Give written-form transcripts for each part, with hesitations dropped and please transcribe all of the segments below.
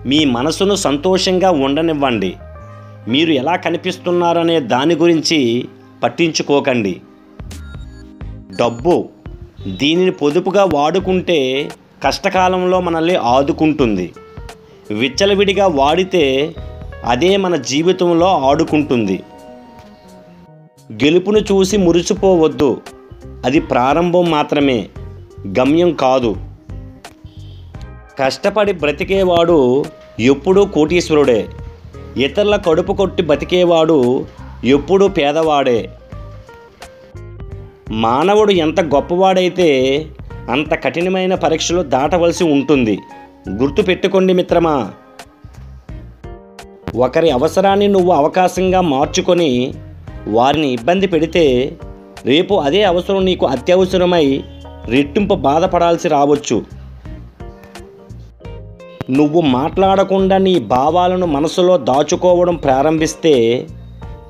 మీ మనసును సంతోషంగా ఉండనివ్వండి. మీరు ఎలా కనిపిస్తున్నారనే దాని గురించి పట్టించుకోకండి. డబ్బు, దీనిని పొదుపుగా వాడుకుంటే కష్టకాలంలో మనల్ని ఆదుకుంటుంది. విచ్చలవిడిగా వాడితే అదే మన జీవితంలో ఆడుకుంటుంది. గెలుపును చూసి మురిసిపోవద్దు. అది ప్రారంభం మాత్రమే, గమ్యం కాదు. కష్టపడి బ్రతికేవాడు ఎప్పుడూ కోటీశ్వరుడే. ఇతరుల కడుపు కొట్టి బతికేవాడు ఎప్పుడూ పేదవాడే. మానవుడు ఎంత గొప్పవాడైతే అంత కఠినమైన పరీక్షలు దాటవలసి ఉంటుంది. గుర్తుపెట్టుకోండి మిత్రమా. ఒకరి అవసరాన్ని నువ్వు అవకాశంగా మార్చుకొని వారిని ఇబ్బంది పెడితే రేపు అదే అవసరం నీకు అత్యవసరమై రెట్టింపు బాధపడాల్సి రావచ్చు. నువ్వు మాట్లాడకుండా నీ భావాలను మనసులో దాచుకోవడం ప్రారంభిస్తే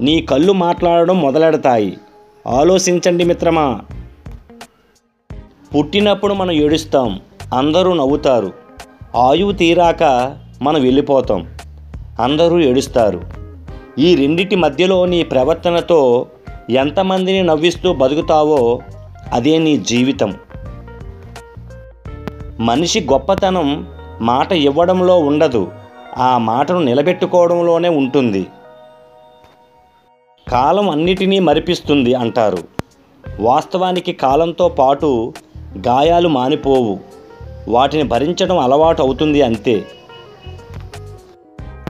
నీ కళ్ళు మాట్లాడడం మొదలెడతాయి. ఆలోచించండి మిత్రమా. పుట్టినప్పుడు మనం ఏడుస్తాం, అందరూ నవ్వుతారు. ఆయువు తీరాక మనం వెళ్ళిపోతాం, అందరూ ఏడుస్తారు. ఈ రెండిటి మధ్యలో నీ ప్రవర్తనతో ఎంతమందిని నవ్విస్తూ బతుకుతావో అదే నీ జీవితం. మనిషి గొప్పతనం మాట ఇవ్వడంలో ఉండదు, ఆ మాటను నిలబెట్టుకోవడంలోనే ఉంటుంది. కాలం అన్నిటినీ మరిపిస్తుంది అంటారు. వాస్తవానికి కాలంతో పాటు గాయాలు మానిపోవు, వాటిని భరించడం అలవాటు అవుతుంది అంతే.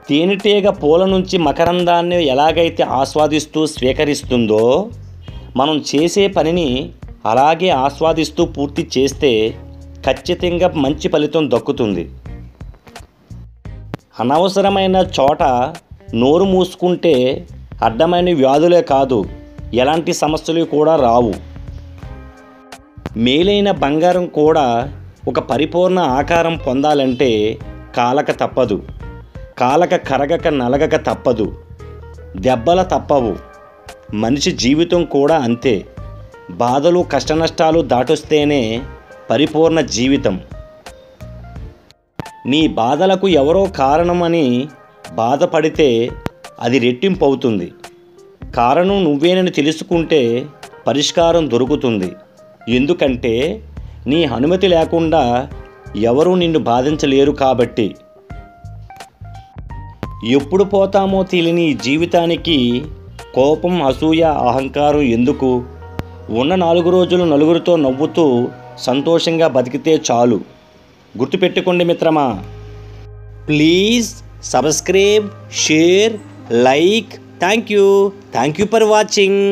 తేనెటీగ పూల నుంచి మకరందాన్ని ఎలాగైతే ఆస్వాదిస్తూ స్వీకరిస్తుందో మనం చేసే పనిని అలాగే ఆస్వాదిస్తూ పూర్తి చేస్తే ఖచ్చితంగా మంచి ఫలితం దక్కుతుంది. అనవసరమైన చోట నోరు మూసుకుంటే అడ్డమైన వ్యాధులే కాదు, ఎలాంటి సమస్యలు కూడా రావు. మేలైన బంగారం కూడా ఒక పరిపూర్ణ ఆకారం పొందాలంటే కాలక తప్పదు, కాలక కరగక నలగక తప్పదు, దెబ్బల తప్పవు. మనిషి జీవితం కూడా అంతే. బాధలు కష్టనష్టాలు దాటొస్తేనే పరిపూర్ణ జీవితం. నీ బాధలకు ఎవరో కారణమని బాధపడితే అది రెట్టింపు అవుతుంది. కారణం నువ్వేనని తెలుసుకుంటే పరిష్కారం దొరుకుతుంది. ఎందుకంటే నీ అనుమతి లేకుండా ఎవరూ నిన్ను బాధించలేరు కాబట్టి. ఎప్పుడు పోతామో తెలియని జీవితానికి కోపం, అసూయ, అహంకారం ఎందుకు? ఉన్న 4 రోజులు నలుగురితో నవ్వుతూ సంతోషంగా బతికితే చాలు. గుర్తుపెట్టుకోండి మిత్రమా. Please subscribe, share, like. Thank you for watching.